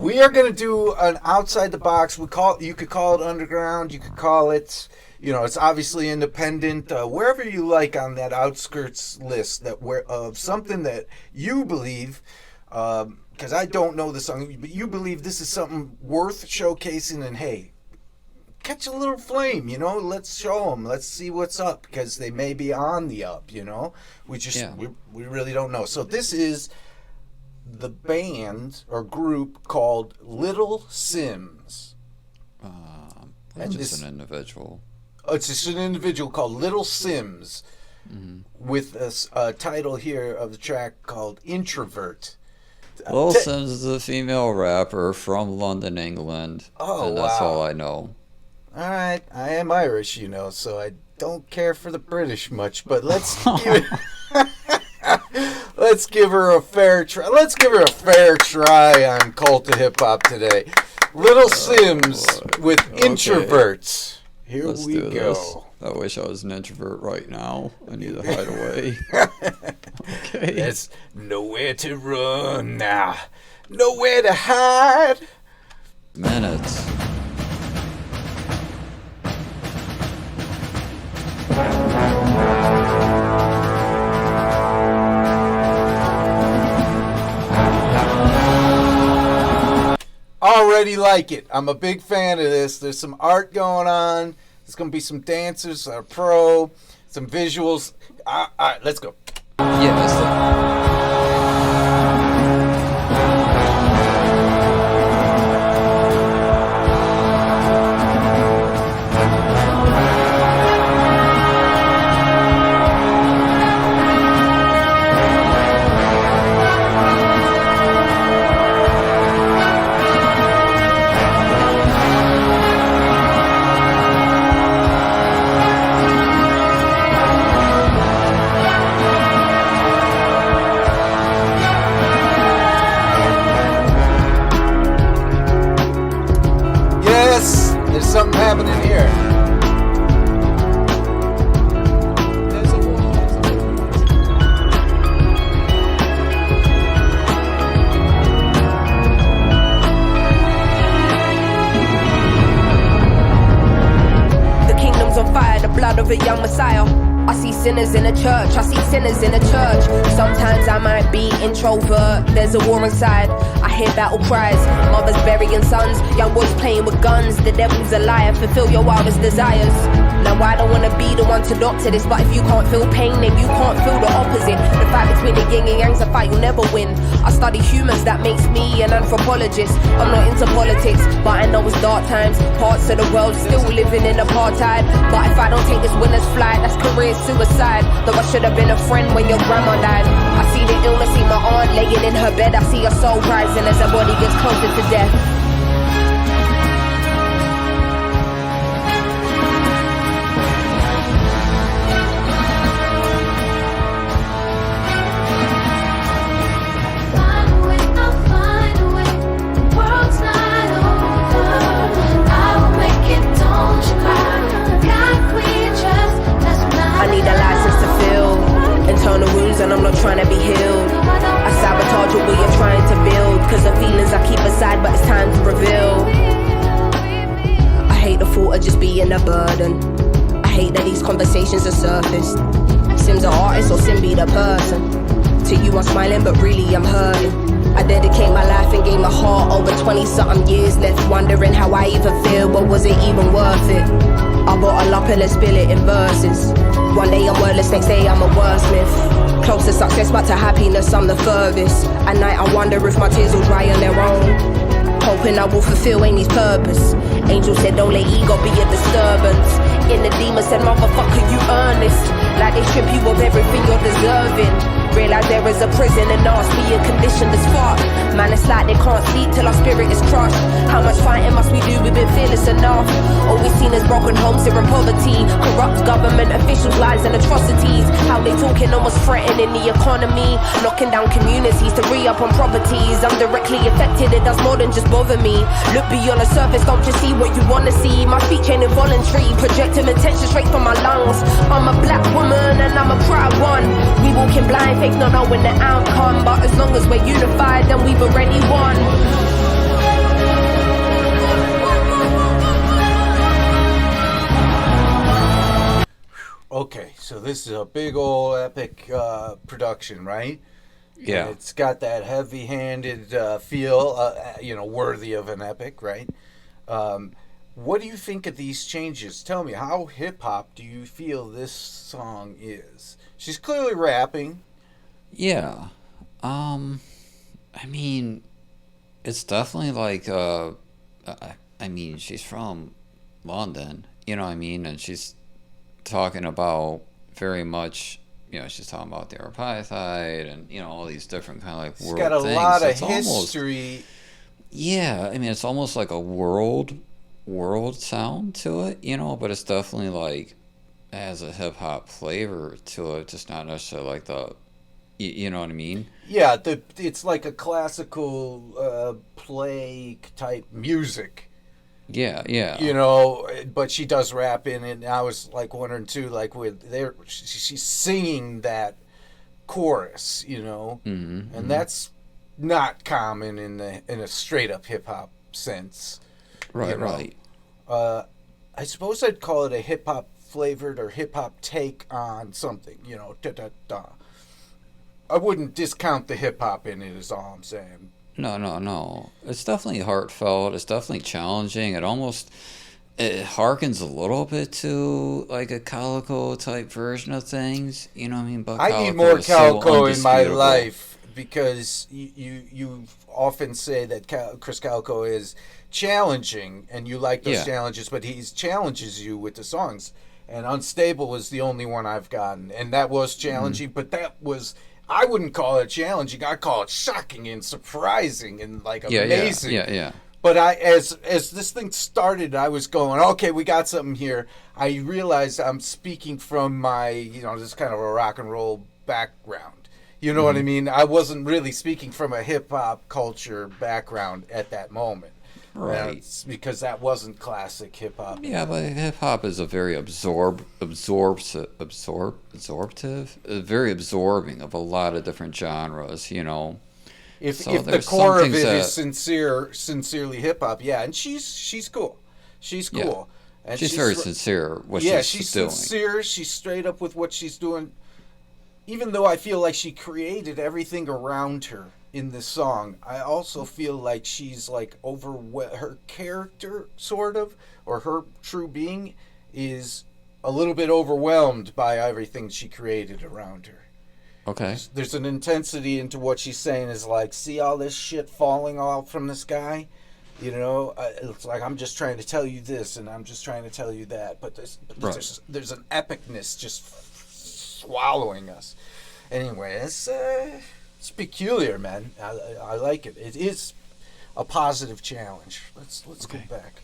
We are going to do an outside the box. You could call it underground. You could call it, it's obviously independent. Wherever you like on that outskirts list of something that you believe, because I don't know the song, but you believe this is something worth showcasing. And hey, catch a little flame, let's show them. Let's see what's up, because they may be on the up, we really don't know. So this is the band or group called Little Simz. It's just an individual. It's just an individual called Little Simz, with a title here of the track called Introvert. Little Simz is a female rapper from London, England. Oh, and that's all I know. All right, I am Irish, so I don't care for the British much, but let's let's give her a fair try. Let's give her a fair try on Cult of Hip Hop today. Little Simz with Introverts. Here Let's we do go. This. I wish I was an introvert right now. I need to hide away. Okay. There's nowhere to run now. Nowhere to hide. Minutes. Already like it. I'm a big fan of this. There's some art going on. There's going to be some dancers, a pro, some visuals. All right, let's go. Yeah, let's There's something happening here. The kingdom's on fire, the blood of a young Messiah. I see sinners in a church, I see sinners in a church. Sometimes I might be introvert, there's a war inside. I hear battle cries, mothers burying sons, young boys playing with guns. The devil's a liar, fulfill your wildest desires. Now I don't wanna be the one to doctor this, but if you can't feel pain, then you can't feel the opposite. The fight between the yin and yang's a fight you'll never win. I study humans, that makes me an anthropologist. I'm not into politics, but I know it's dark times. Parts of the world still living in apartheid. But if I don't take this winner's flight, that's career suicide. Though I should have been a friend when your grandma died. I see the illness, see my aunt laying in her bed. I see her soul rising as her body gets closer to death. And I'm not trying to be healed. I sabotage what you're trying to build, cause the feelings I keep aside, but it's time to reveal. I hate the thought of just being a burden. I hate that these conversations are surfaced. Sim's an artist or Sim be the person. To you I'm smiling but really I'm hurting. I dedicate my life and gave my heart over 20-something years, left wondering how I even feel, but was it even worth it? I bottle up and let's spill it in verses. One day I'm wordless, next day I'm a wordsmith. Close to success but to happiness I'm the furthest. At night I wonder if my tears will dry on their own, hoping I will fulfill Amy's purpose. Angel said don't let ego be a disturbance. In the demon said motherfucker you earn this. Like they strip you of everything you're deserving. Realize there is a prison and nasty and conditioned as fuck. Man, it's like they can't sleep till our spirit is crushed. How much fighting must we do? We've been fearless enough. All we've seen is broken homes here in poverty. Corrupt government officials, lies and atrocities. How they talking almost threatening the economy. Knocking down communities to re-up on properties. I'm directly affected, it does more than just bother me. Look beyond the surface, don't just see what you wanna see. My speech ain't involuntary, projecting attention straight from my lungs. I'm a black woman and I'm a proud one. We walking blind, fake not knowing the outcome. But as long as we're unified, then we've already won. this is a big old epic production, right? Yeah. And it's got that heavy-handed feel, worthy of an epic, right? What do you think of these changes? Tell me, how hip-hop do you feel this song is? She's clearly rapping. Yeah. I mean, it's definitely like, she's from London, you know what I mean? And she's talking about very much, she's talking about the apartheid and, all these different kind of like It's world got a things. lot of It's almost, history. yeah, I mean, it's almost like a world sound to it, but it's definitely like, has a hip hop flavor to it, just not necessarily like you know what I mean? Yeah, it's like a classical play type music. Yeah, yeah. But she does rap in it. And I was like wondering too, like she's singing that chorus, and that's not common in a straight up hip hop sense. Right, right. I suppose I'd call it a hip hop flavored or hip hop take on something, da da da. I wouldn't discount the hip hop in it, is all I'm saying. No. It's definitely heartfelt. It's definitely challenging. It harkens a little bit to like a Calico type version of things. You know what I mean? But I need more Calico in my life because you often say that Chris Calico is challenging and you like those challenges, but he challenges you with the songs. And Unstable is the only one I've gotten, and that was challenging, but that was... I wouldn't call it challenging. I'd call it shocking and surprising and like amazing. Yeah. But as this thing started, I was going, okay, we got something here. I realized I'm speaking from my, this kind of a rock and roll background. You know what I mean? I wasn't really speaking from a hip hop culture background at that moment. Right. Because that wasn't classic hip hop. Yeah, but hip hop is a very absorptive, very absorbing of a lot of different genres, If So the there's core some of it things is sincerely hip hop, yeah, and she's cool. She's cool. And she's very sincere what she's doing. Sincere. She's straight up with what she's doing. Even though I feel like she created everything around her in this song, I also feel like she's like her character, sort of, or her true being is a little bit overwhelmed by everything she created around her. Okay. There's an intensity into what she's saying is like, see all this shit falling off from the sky? It's like, I'm just trying to tell you this and I'm just trying to tell you that. But there's an epicness just swallowing us. Anyway, it's peculiar, man. I like it. It is a positive challenge. Let's go back.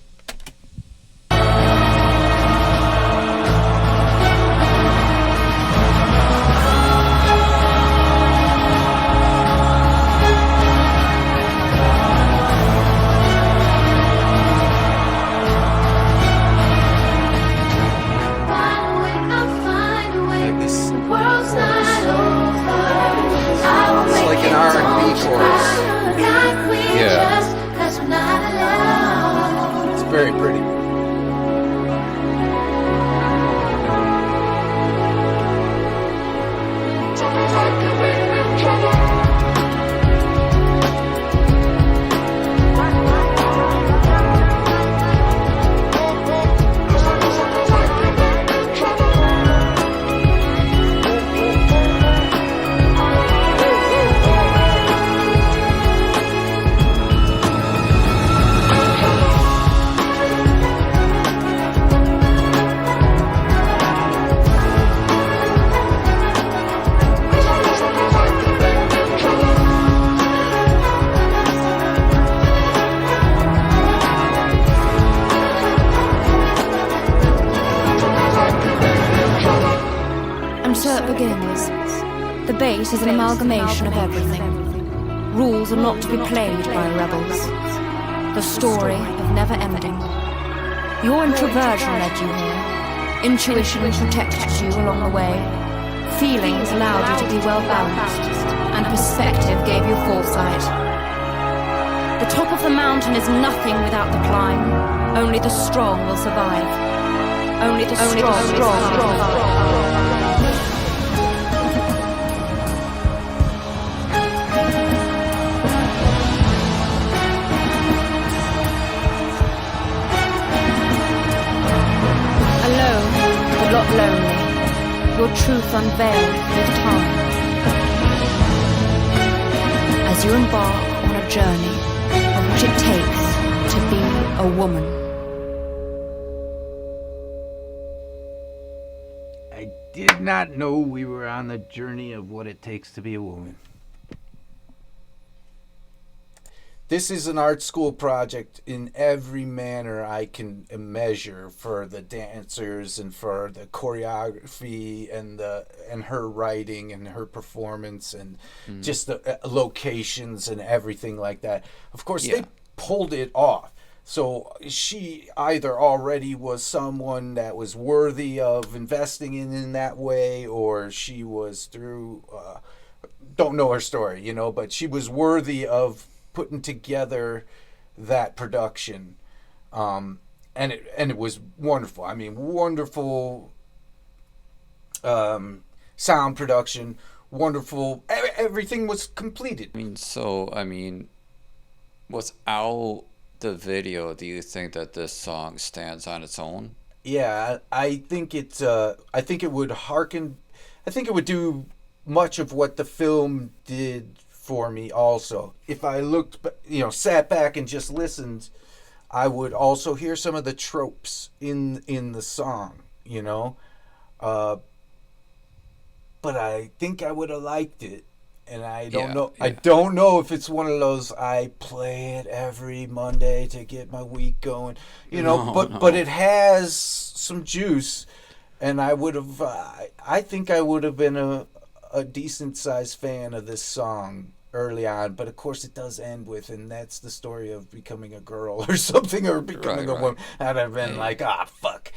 Very pretty. The bass is an amalgamation of everything. Rules are not to be played by rebels. The story of never ending. Your introversion led you here. Intuition protected you along the way. Feelings allowed you to be well balanced. And perspective gave you foresight. The top of the mountain is nothing without the climb. Only the strong will survive. Only the strong will survive. truth unveiled with time. As you embark on a journey of what it takes to be a woman. I did not know we were on the journey of what it takes to be a woman. This is an art school project in every manner I can measure, for the dancers and for the choreography and her writing and her performance and just the locations and everything like that. Of course, they pulled it off. So she either already was someone that was worthy of investing in that way, or she was through, don't know her story, but she was worthy of putting together that production, and it was wonderful. I mean, wonderful sound production, wonderful. Everything was completed. Without the video, do you think that this song stands on its own? Yeah, I think it would do much of what the film did for me also. If I looked, sat back and just listened, I would also hear some of the tropes in the song, but I think I would have liked it. And I don't know. Yeah. I don't know if it's one of those I play it every Monday to get my week going, but it has some juice, and I would have. I think I would have been a decent sized fan of this song early on, but of course it does end with, and that's the story of becoming a girl or something, or becoming a woman. And I've been like, fuck.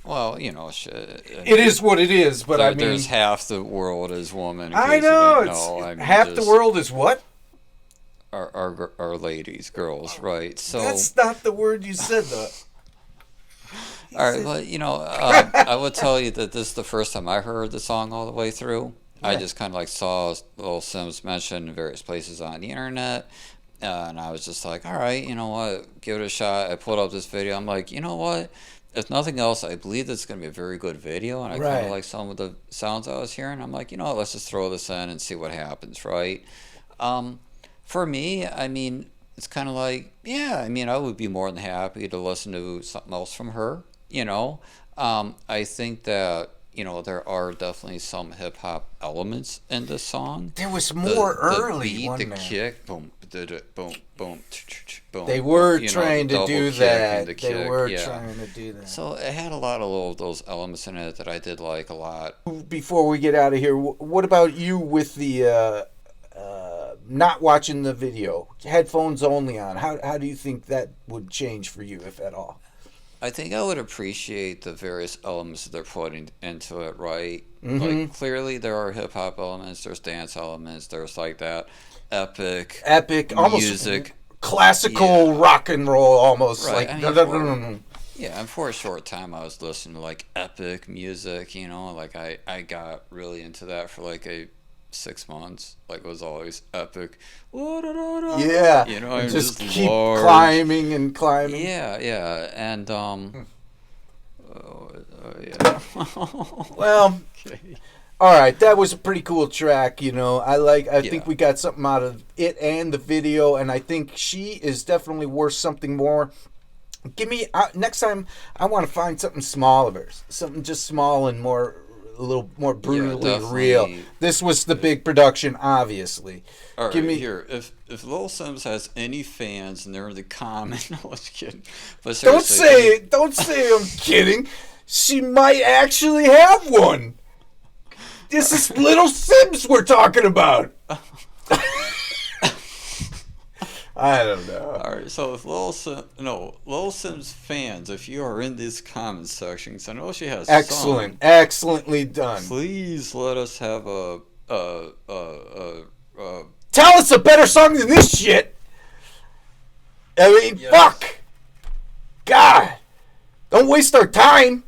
Well, shit. It is what it is, but there's half the world is woman. I know. Half the world is what? Our ladies, girls, right? So that's not the word you said, though. All right, but I would tell you that this is the first time I heard the song all the way through. Yeah. I just kind of saw Lil Simz mentioned in various places on the internet, and I was just like, all right, you know what, give it a shot. I pulled up this video. I'm like, you know what? If nothing else, I believe it's going to be a very good video, and I kind of like some of the sounds I was hearing. I'm like, let's just throw this in and see what happens, right? For me, it's kind of like, I would be more than happy to listen to something else from her, I think that, there are definitely some hip-hop elements in this song. There was more early, the beat, wasn't the kick, boom, boom, boom, boom. They were trying to do that. They were trying to do that. So it had a lot of those elements in it that I did like a lot. Before we get out of here, what about you with the not watching the video, headphones only on? How do you think that would change for you, if at all? I think I would appreciate the various elements that they're putting into it, right? Mm-hmm. Like, clearly there are hip-hop elements, there's dance elements, there's like that epic music, almost classical rock and roll, almost. Right. Like and for a short time I was listening to like epic music, like I got really into that for like 6 months. Like, it was always epic. Yeah. Just keep climbing and climbing. Yeah. And well, okay. All right, that was a pretty cool track, I think we got something out of it and the video, and I think she is definitely worth something more. Give me next time, I want to find something small of hers. Something just small and a little more brutally real. This was the big production, obviously. All right, here. If Lil Simz has any fans and they're in the comment, no, let's kidding. But don't say I'm kidding. She might actually have one. This is Little Simz we're talking about. I don't know. All right, so if Lil Simz fans, if you are in these comment sections, I know she has excellently done. Please let us have a tell us a better song than this shit. Fuck. God, don't waste our time.